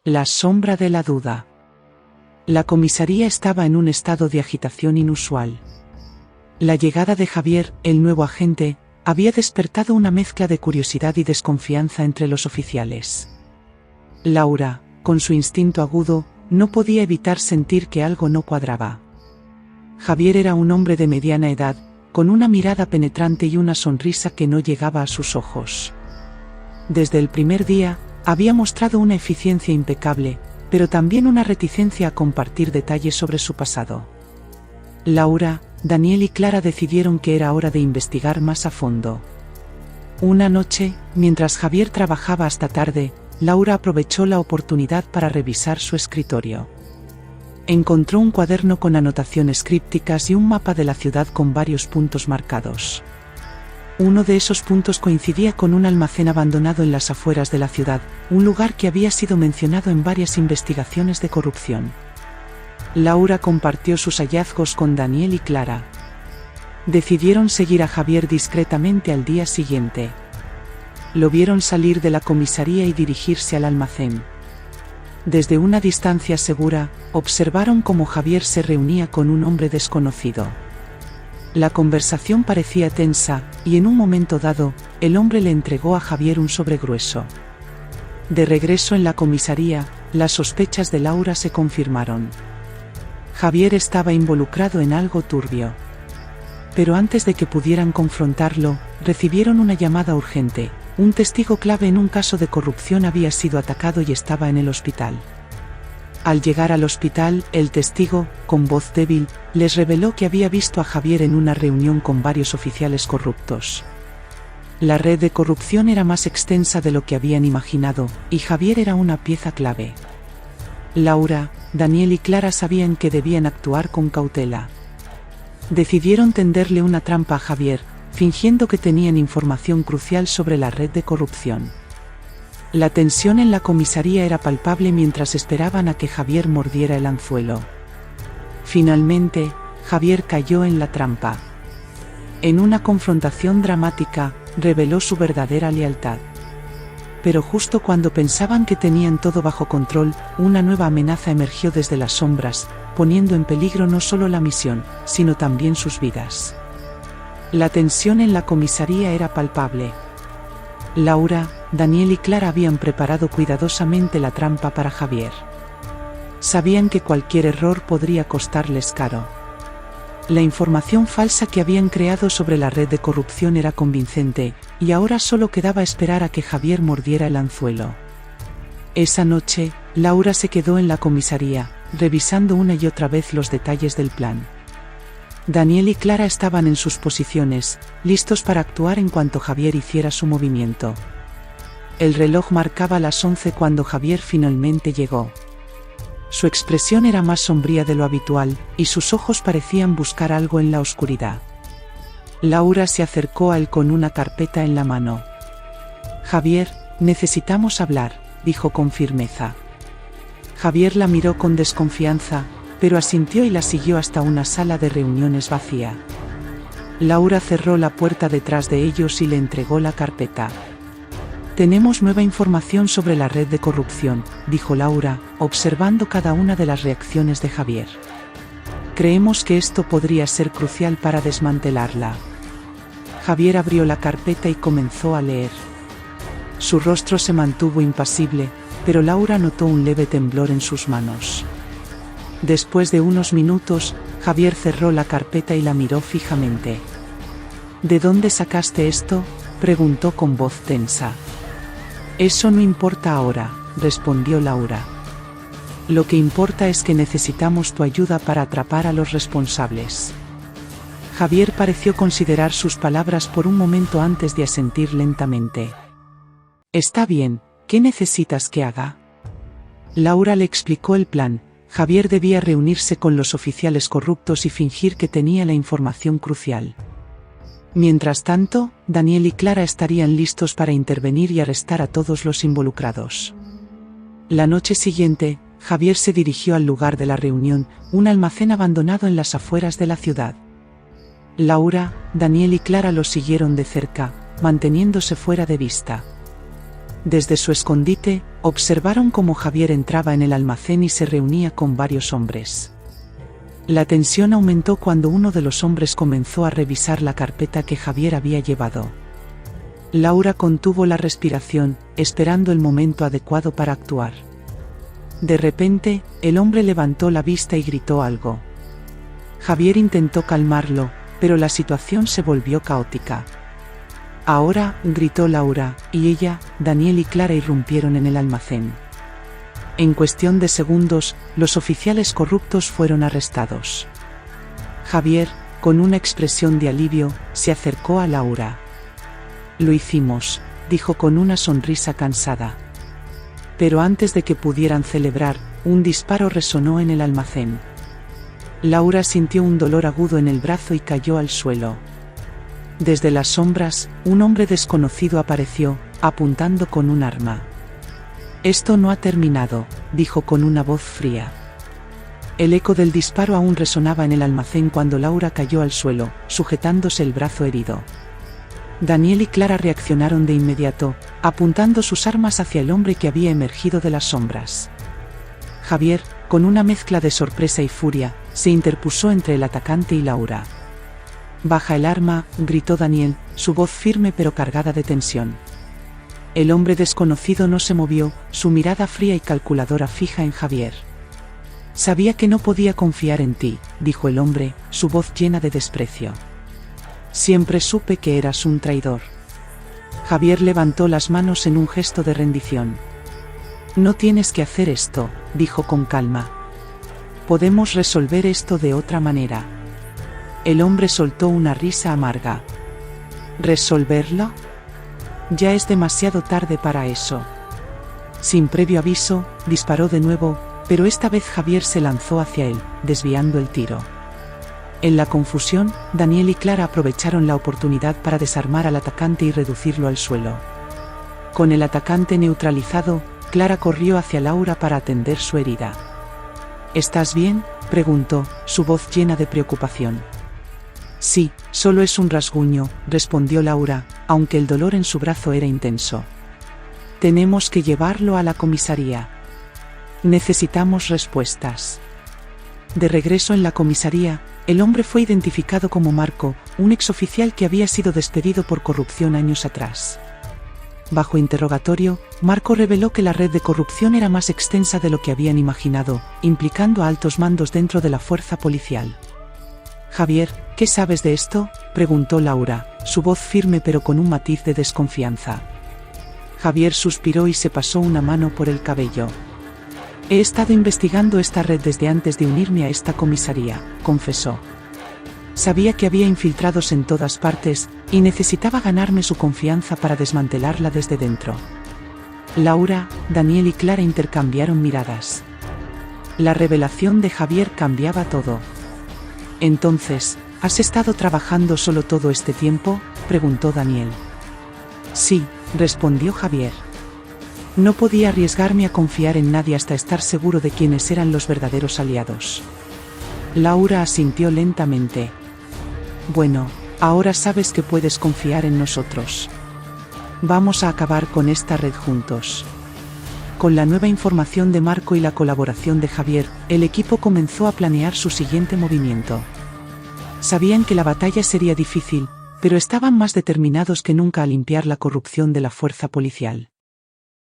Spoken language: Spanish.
La sombra de la duda. La comisaría estaba en un estado de agitación inusual. La llegada de Javier, el nuevo agente, había despertado una mezcla de curiosidad y desconfianza entre los oficiales. Laura, con su instinto agudo, no podía evitar sentir que algo no cuadraba. Javier era un hombre de mediana edad, con una mirada penetrante y una sonrisa que no llegaba a sus ojos. Desde el primer día, había mostrado una eficiencia impecable, pero también una reticencia a compartir detalles sobre su pasado. Laura, Daniel y Clara decidieron que era hora de investigar más a fondo. Una noche, mientras Javier trabajaba hasta tarde, Laura aprovechó la oportunidad para revisar su escritorio. Encontró un cuaderno con anotaciones crípticas y un mapa de la ciudad con varios puntos marcados. Uno de esos puntos coincidía con un almacén abandonado en las afueras de la ciudad, un lugar que había sido mencionado en varias investigaciones de corrupción. Laura compartió sus hallazgos con Daniel y Clara. Decidieron seguir a Javier discretamente al día siguiente. Lo vieron salir de la comisaría y dirigirse al almacén. Desde una distancia segura, observaron cómo Javier se reunía con un hombre desconocido. La conversación parecía tensa, y en un momento dado, el hombre le entregó a Javier un sobre grueso. De regreso en la comisaría, las sospechas de Laura se confirmaron. Javier estaba involucrado en algo turbio. Pero antes de que pudieran confrontarlo, recibieron una llamada urgente. Un testigo clave en un caso de corrupción había sido atacado y estaba en el hospital. Al llegar al hospital, el testigo, con voz débil, les reveló que había visto a Javier en una reunión con varios oficiales corruptos. La red de corrupción era más extensa de lo que habían imaginado, y Javier era una pieza clave. Laura, Daniel y Clara sabían que debían actuar con cautela. Decidieron tenderle una trampa a Javier, fingiendo que tenían información crucial sobre la red de corrupción. La tensión en la comisaría era palpable mientras esperaban a que Javier mordiera el anzuelo. Finalmente, Javier cayó en la trampa. En una confrontación dramática, reveló su verdadera lealtad. Pero justo cuando pensaban que tenían todo bajo control, una nueva amenaza emergió desde las sombras, poniendo en peligro no solo la misión, sino también sus vidas. La tensión en la comisaría era palpable. Laura, Daniel y Clara habían preparado cuidadosamente la trampa para Javier. Sabían que cualquier error podría costarles caro. La información falsa que habían creado sobre la red de corrupción era convincente, y ahora solo quedaba esperar a que Javier mordiera el anzuelo. Esa noche, Laura se quedó en la comisaría, revisando una y otra vez los detalles del plan. Daniel y Clara estaban en sus posiciones, listos para actuar en cuanto Javier hiciera su movimiento. El reloj marcaba las 11 cuando Javier finalmente llegó. Su expresión era más sombría de lo habitual, y sus ojos parecían buscar algo en la oscuridad. Laura se acercó a él con una carpeta en la mano. «Javier, necesitamos hablar», dijo con firmeza. Javier la miró con desconfianza, pero asintió y la siguió hasta una sala de reuniones vacía. Laura cerró la puerta detrás de ellos y le entregó la carpeta. «Tenemos nueva información sobre la red de corrupción», dijo Laura, observando cada una de las reacciones de Javier. «Creemos que esto podría ser crucial para desmantelarla». Javier abrió la carpeta y comenzó a leer. Su rostro se mantuvo impasible, pero Laura notó un leve temblor en sus manos. Después de unos minutos, Javier cerró la carpeta y la miró fijamente. «¿De dónde sacaste esto?», preguntó con voz tensa. «Eso no importa ahora», respondió Laura. «Lo que importa es que necesitamos tu ayuda para atrapar a los responsables». Javier pareció considerar sus palabras por un momento antes de asentir lentamente. «Está bien, ¿qué necesitas que haga?». Laura le explicó el plan. Javier debía reunirse con los oficiales corruptos y fingir que tenía la información crucial. Mientras tanto, Daniel y Clara estarían listos para intervenir y arrestar a todos los involucrados. La noche siguiente, Javier se dirigió al lugar de la reunión, un almacén abandonado en las afueras de la ciudad. Laura, Daniel y Clara lo siguieron de cerca, manteniéndose fuera de vista. Desde su escondite, observaron cómo Javier entraba en el almacén y se reunía con varios hombres. La tensión aumentó cuando uno de los hombres comenzó a revisar la carpeta que Javier había llevado. Laura contuvo la respiración, esperando el momento adecuado para actuar. De repente, el hombre levantó la vista y gritó algo. Javier intentó calmarlo, pero la situación se volvió caótica. Ahora, gritó Laura, y ella, Daniel y Clara irrumpieron en el almacén. En cuestión de segundos, los oficiales corruptos fueron arrestados. Javier, con una expresión de alivio, se acercó a Laura. Lo hicimos, dijo con una sonrisa cansada. Pero antes de que pudieran celebrar, un disparo resonó en el almacén. Laura sintió un dolor agudo en el brazo y cayó al suelo. Desde las sombras, un hombre desconocido apareció, apuntando con un arma. Esto no ha terminado, dijo con una voz fría. El eco del disparo aún resonaba en el almacén cuando Laura cayó al suelo, sujetándose el brazo herido. Daniel y Clara reaccionaron de inmediato, apuntando sus armas hacia el hombre que había emergido de las sombras. Javier, con una mezcla de sorpresa y furia, se interpuso entre el atacante y Laura. «Baja el arma», gritó Daniel, su voz firme pero cargada de tensión. El hombre desconocido no se movió, su mirada fría y calculadora fija en Javier. «Sabía que no podía confiar en ti», dijo el hombre, su voz llena de desprecio. «Siempre supe que eras un traidor». Javier levantó las manos en un gesto de rendición. «No tienes que hacer esto», dijo con calma. «Podemos resolver esto de otra manera». El hombre soltó una risa amarga. ¿Resolverlo? Ya es demasiado tarde para eso. Sin previo aviso, disparó de nuevo, pero esta vez Javier se lanzó hacia él, desviando el tiro. En la confusión, Daniel y Clara aprovecharon la oportunidad para desarmar al atacante y reducirlo al suelo. Con el atacante neutralizado, Clara corrió hacia Laura para atender su herida. ¿Estás bien?, preguntó, su voz llena de preocupación. Sí, solo es un rasguño, respondió Laura, aunque el dolor en su brazo era intenso. Tenemos que llevarlo a la comisaría. Necesitamos respuestas. De regreso en la comisaría, el hombre fue identificado como Marco, un exoficial que había sido despedido por corrupción años atrás. Bajo interrogatorio, Marco reveló que la red de corrupción era más extensa de lo que habían imaginado, implicando a altos mandos dentro de la fuerza policial. Javier, ¿qué sabes de esto?, preguntó Laura, su voz firme pero con un matiz de desconfianza. Javier suspiró y se pasó una mano por el cabello. He estado investigando esta red desde antes de unirme a esta comisaría, confesó. Sabía que había infiltrados en todas partes, y necesitaba ganarme su confianza para desmantelarla desde dentro. Laura, Daniel y Clara intercambiaron miradas. La revelación de Javier cambiaba todo. Entonces, ¿has estado trabajando solo todo este tiempo?, preguntó Daniel. Sí, respondió Javier. No podía arriesgarme a confiar en nadie hasta estar seguro de quiénes eran los verdaderos aliados. Laura asintió lentamente. Bueno, ahora sabes que puedes confiar en nosotros. Vamos a acabar con esta red juntos. Con la nueva información de Marco y la colaboración de Javier, el equipo comenzó a planear su siguiente movimiento. Sabían que la batalla sería difícil, pero estaban más determinados que nunca a limpiar la corrupción de la fuerza policial.